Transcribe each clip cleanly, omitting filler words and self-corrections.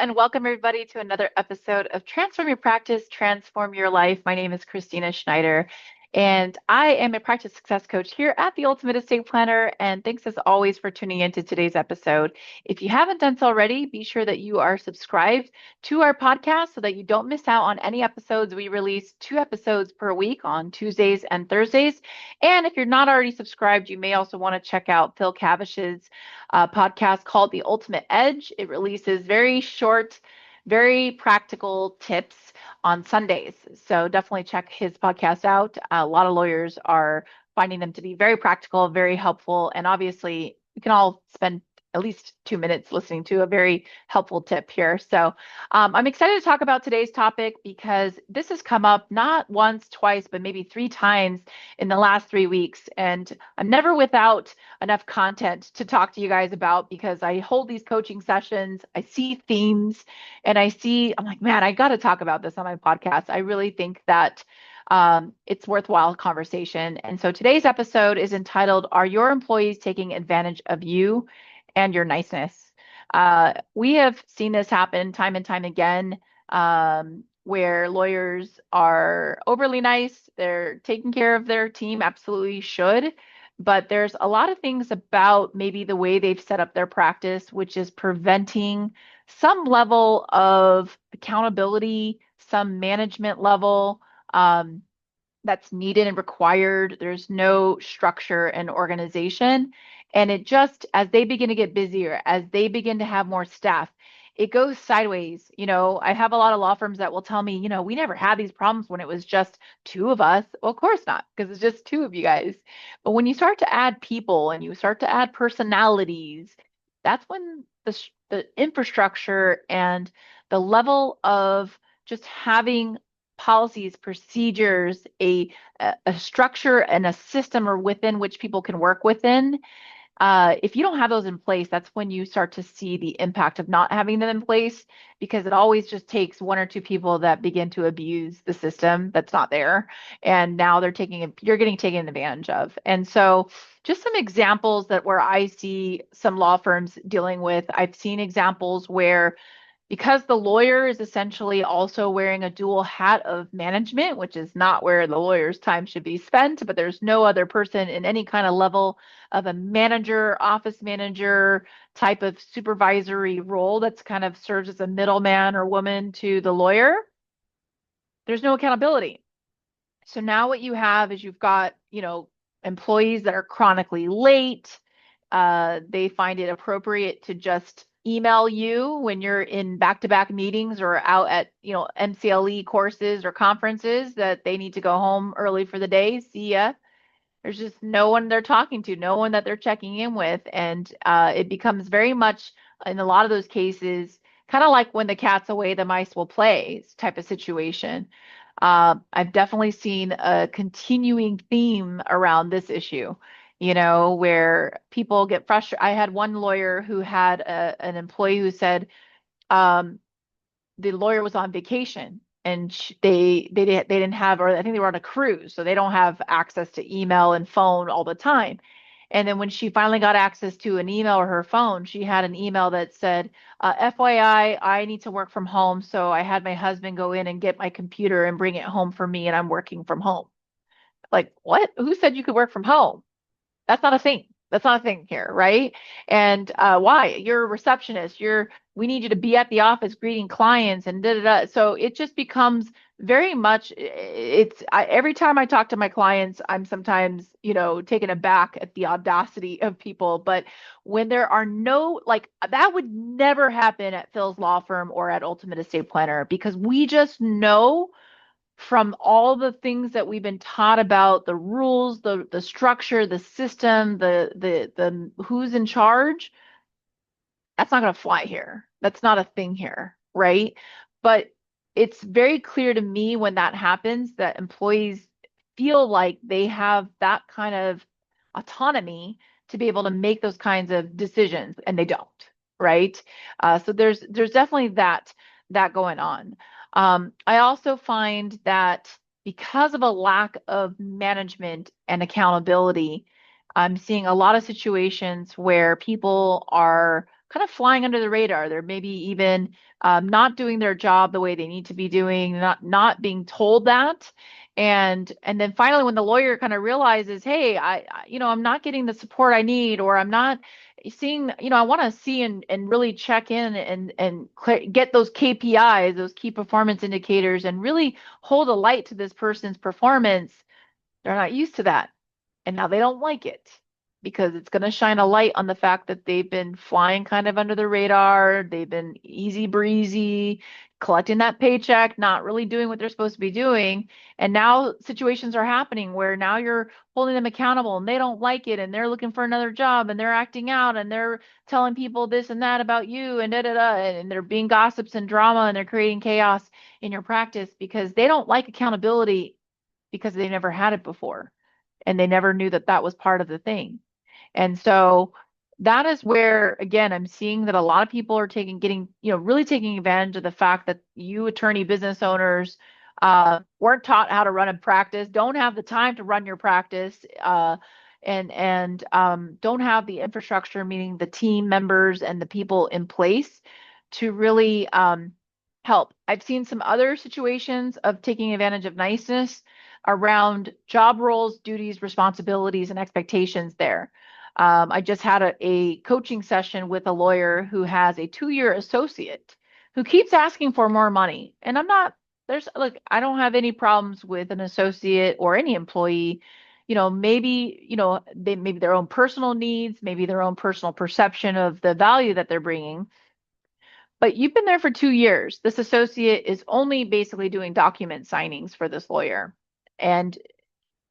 and welcome everybody to another episode of Transform Your Practice, Transform Your Life. My name is Kristina Schneider, and I am a practice success coach here at the Ultimate Estate Planner. And thanks as always for tuning into today's episode. If you haven't done so already, be sure that you are subscribed to our podcast so that you don't miss out on any episodes. We release 2 episodes per week on Tuesdays and Thursdays. And if you're not already subscribed, you may also want to check out Phil Cavish's podcast called The Ultimate Edge. It releases very short, very practical tips on Sundays. So definitely check his podcast out. A lot of lawyers are finding them to be very practical, very helpful, and obviously we can all spend at least 2 minutes listening to a very helpful tip here. So I'm excited to talk about today's topic because this has come up not once, twice, but maybe 3 times in the last 3 weeks. And I'm never without enough content to talk to you guys about because I hold these coaching sessions, I see themes, and I'm like, man, I got to talk about this on my podcast. I really think that it's worthwhile conversation. And so today's episode is entitled, Are Your Employees Taking Advantage of You and Your Niceness? We have seen this happen time and time again, where lawyers are overly nice. They're taking care of their team, absolutely should. But there's a lot of things about maybe the way they've set up their practice, which is preventing some level of accountability, some management level that's needed and required. There's no structure and organization. And it just, as they begin to get busier, as they begin to have more staff, it goes sideways. I have a lot of law firms that will tell me, we never had these problems when it was just 2 of us. Well, of course not, because it's just 2 of you guys. But when you start to add people and you start to add personalities, that's when the infrastructure and the level of just having policies, procedures, a structure and a system or within which people can work within. If you don't have those in place, that's when you start to see the impact of not having them in place, because it always just takes 1 or 2 people that begin to abuse the system that's not there. And now you're getting taken advantage of. And so just some examples where I see some law firms dealing with, I've seen examples where because the lawyer is essentially also wearing a dual hat of management, which is not where the lawyer's time should be spent, but there's no other person in any kind of level of a manager, office manager type of supervisory role that's kind of serves as a middleman or woman to the lawyer. There's no accountability. So now what you have is you've got, employees that are chronically late. They find it appropriate to just email you when you're in back-to-back meetings or out at, MCLE courses or conferences that they need to go home early for the day. See ya. There's just no one they're talking to, no one that they're checking in with. And it becomes very much, in a lot of those cases, kind of like when the cat's away, the mice will play type of situation. I've definitely seen a continuing theme around this issue, where people get frustrated. I had one lawyer who had an employee who said the lawyer was on vacation and they didn't have, or I think they were on a cruise, so they don't have access to email and phone all the time. And then when she finally got access to an email or her phone, she had an email that said, FYI, I need to work from home. So I had my husband go in and get my computer and bring it home for me, and I'm working from home. Like, what? Who said you could work from home? That's not a thing. That's not a thing here, right? And why? You're a receptionist. We need you to be at the office greeting clients and da da da. So it just becomes very much. Every time I talk to my clients, I'm sometimes taken aback at the audacity of people. But when there are no, like, that would never happen at Phil's law firm or at Ultimate Estate Planner, because we just know from all the things that we've been taught about the rules, the structure, the system, the who's in charge. That's not going to fly here. That's not a thing here, right? But it's very clear to me when that happens that employees feel like they have that kind of autonomy to be able to make those kinds of decisions, and they don't, right? So there's definitely that going on. I also find that because of a lack of management and accountability, I'm seeing a lot of situations where people are kind of flying under the radar. They're maybe even not doing their job the way they need to be doing, not being told that. And then finally, when the lawyer kind of realizes, hey, I'm not getting the support I need, or I'm not seeing, I want to see and really check in and get those KPIs, those key performance indicators, and really hold a light to this person's performance. They're not used to that. And now they don't like it because it's going to shine a light on the fact that they've been flying kind of under the radar. They've been easy breezy, collecting that paycheck, not really doing what they're supposed to be doing. And now situations are happening where now you're holding them accountable and they don't like it and they're looking for another job and they're acting out and they're telling people this and that about you and da da da. And they're being gossips and drama and they're creating chaos in your practice because they don't like accountability because they never had it before and they never knew that that was part of the thing. And so that is where, again, I'm seeing that a lot of people are really taking advantage of the fact that you attorney business owners weren't taught how to run a practice, don't have the time to run your practice, and don't have the infrastructure, meaning the team members and the people in place to really help. I've seen some other situations of taking advantage of niceness around job roles, duties, responsibilities, and expectations there. I just had a coaching session with a lawyer who has a 2-year associate who keeps asking for more money. And I don't have any problems with an associate or any employee. Maybe, maybe their own personal needs, maybe their own personal perception of the value that they're bringing. But you've been there for 2 years. This associate is only basically doing document signings for this lawyer. And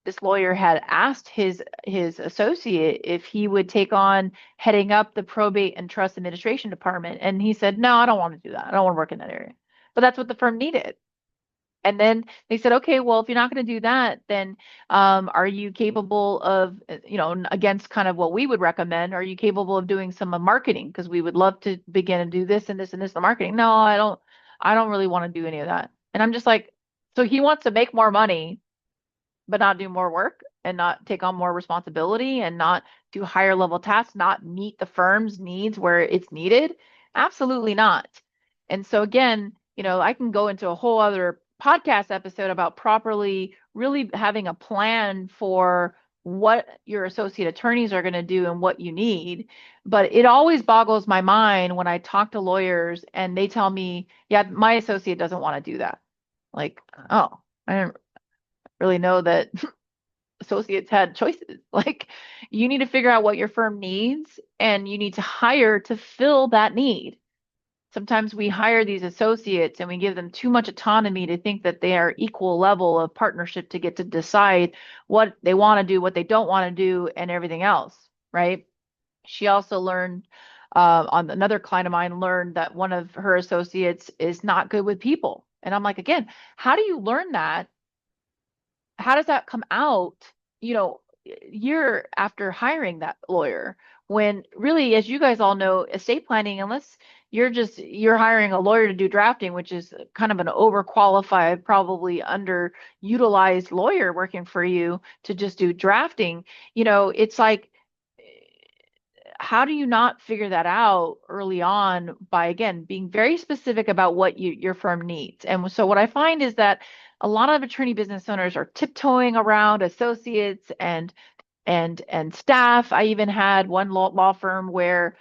this lawyer had asked his associate if he would take on heading up the probate and trust administration department. And he said, no, I don't want to do that. I don't want to work in that area. But that's what the firm needed. And then they said, okay, well, if you're not going to do that, then are you capable of, against kind of what we would recommend, are you capable of doing some marketing? Because we would love to begin and do this and this and this, the marketing. No, I don't really want to do any of that. And I'm just like, so he wants to make more money but not do more work and not take on more responsibility and not do higher level tasks, not meet the firm's needs where it's needed? Absolutely not. And so again, I can go into a whole other podcast episode about properly really having a plan for what your associate attorneys are going to do and what you need. But it always boggles my mind when I talk to lawyers and they tell me, yeah, my associate doesn't want to do that. Like, oh, I didn't really know that associates had choices. Like, you need to figure out what your firm needs and you need to hire to fill that need. Sometimes we hire these associates and we give them too much autonomy to think that they are equal level of partnership to get to decide what they want to do, what they don't want to do, and everything else, right? She also learned, on another client of mine, learned that one of her associates is not good with people. And I'm like, again, how do you learn that? How does that come out, year after hiring that lawyer? When really, as you guys all know, estate planning, unless you're hiring a lawyer to do drafting, which is kind of an overqualified, probably underutilized lawyer working for you to just do drafting, it's like, how do you not figure that out early on by, again, being very specific about what your firm needs? And so what I find is that a lot of attorney business owners are tiptoeing around associates and staff. I even had one law firm where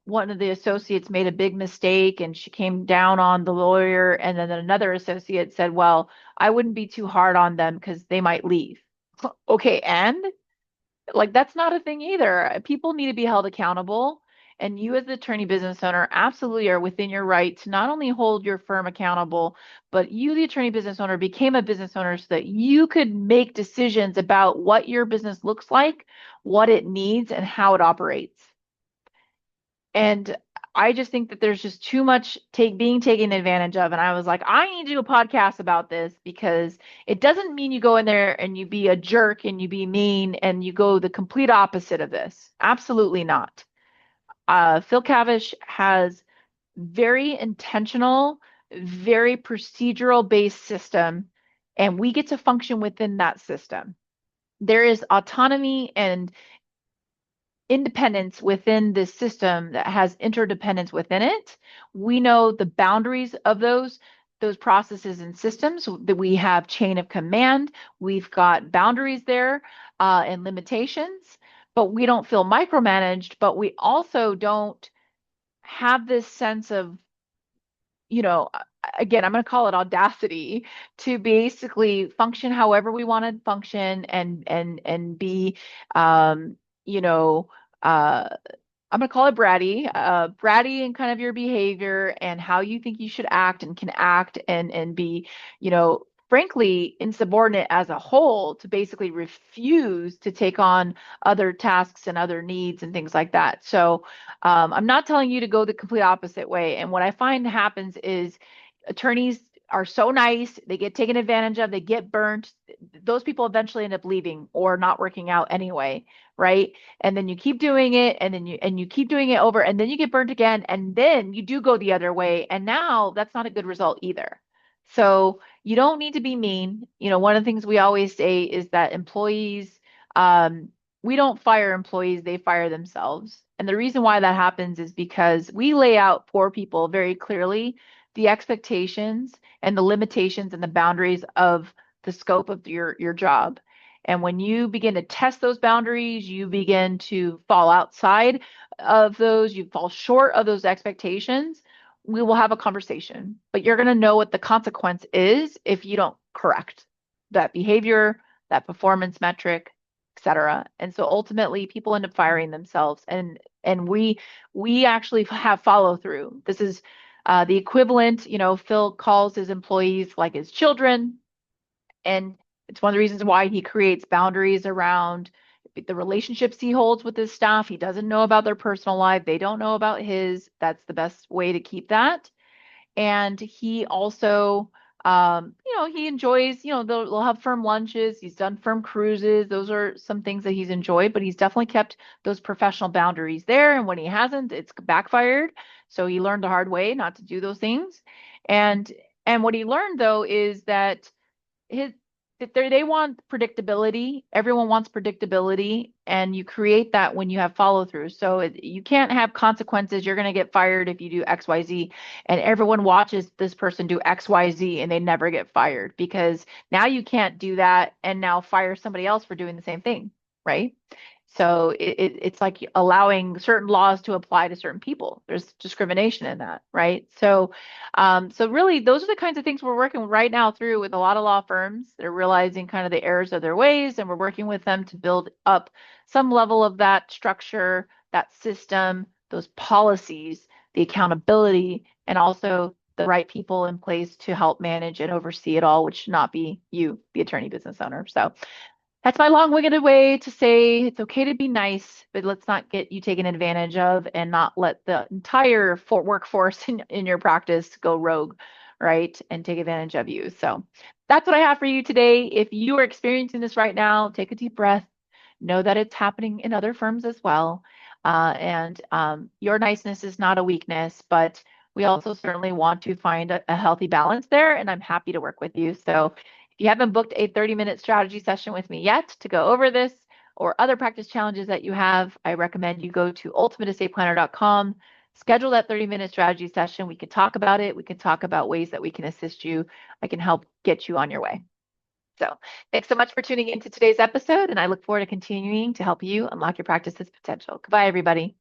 one of the associates made a big mistake and she came down on the lawyer, and then another associate said, well, I wouldn't be too hard on them because they might leave. Okay, and like, that's not a thing either. People need to be held accountable. And you, as the attorney business owner, absolutely are within your right to not only hold your firm accountable, but you, the attorney business owner, became a business owner so that you could make decisions about what your business looks like, what it needs, and how it operates. And I just think that there's just too much being taken advantage of. And I was like, I need to do a podcast about this because it doesn't mean you go in there and you be a jerk and you be mean and you go the complete opposite of this. Absolutely not. Phil Cavish has very intentional, very procedural based system, and we get to function within that system. There is autonomy and independence within this system that has interdependence within it. We know the boundaries of those processes and systems, that we have chain of command. We've got boundaries there and limitations, but we don't feel micromanaged, but we also don't have this sense of, you know, again, I'm going to call it audacity to basically function however we want to function and be, you know, I'm going to call it bratty in kind of your behavior and how you think you should act and can act and be, frankly, insubordinate as a whole, to basically refuse to take on other tasks and other needs and things like that. So I'm not telling you to go the complete opposite way. And what I find happens is attorneys are so nice, they get taken advantage of, they get burnt. Those people eventually end up leaving or not working out anyway, right? And then you keep doing it, and then you keep doing it over, and then you get burnt again, and then you do go the other way, and now that's not a good result either. So you don't need to be mean. One of the things we always say is that employees, we don't fire employees, they fire themselves. And the reason why that happens is because we lay out for people very clearly the expectations and the limitations and the boundaries of the scope of your job. And when you begin to test those boundaries, you begin to fall outside of those, you fall short of those expectations, we will have a conversation. But you're going to know what the consequence is if you don't correct that behavior, that performance metric, etc. And so ultimately people end up firing themselves, and we actually have follow through. This is the equivalent, Phil calls his employees like his children. And it's one of the reasons why he creates boundaries around the relationships he holds with his staff. He doesn't know about their personal life. They don't know about his. That's the best way to keep that. And he also, he enjoys, they'll have firm lunches. He's done firm cruises. Those are some things that he's enjoyed, but he's definitely kept those professional boundaries there. And when he hasn't, it's backfired. So he learned the hard way not to do those things. And what he learned though is that his they want predictability. Everyone wants predictability, and you create that when you have follow through. So you can't have consequences. You're going to get fired if you do XYZ, and everyone watches this person do XYZ and they never get fired, because now you can't do that and now fire somebody else for doing the same thing, right? So it's like allowing certain laws to apply to certain people. There's discrimination in that, right? So really, those are the kinds of things we're working right now through with a lot of law firms. They're realizing kind of the errors of their ways, and we're working with them to build up some level of that structure, that system, those policies, the accountability, and also the right people in place to help manage and oversee it all, which should not be you, the attorney business owner. So that's my long-winded way to say it's okay to be nice, but let's not get you taken advantage of and not let the entire workforce in your practice go rogue, right? And take advantage of you. So that's what I have for you today. If you are experiencing this right now, take a deep breath. Know that it's happening in other firms as well. And your niceness is not a weakness, but we also certainly want to find a healthy balance there. And I'm happy to work with you. So if you haven't booked a 30-minute strategy session with me yet to go over this or other practice challenges that you have, I recommend you go to ultimateestateplanner.com, schedule that 30-minute strategy session. We can talk about it. We can talk about ways that we can assist you. I can help get you on your way. So thanks so much for tuning into today's episode, and I look forward to continuing to help you unlock your practice's potential. Goodbye, everybody.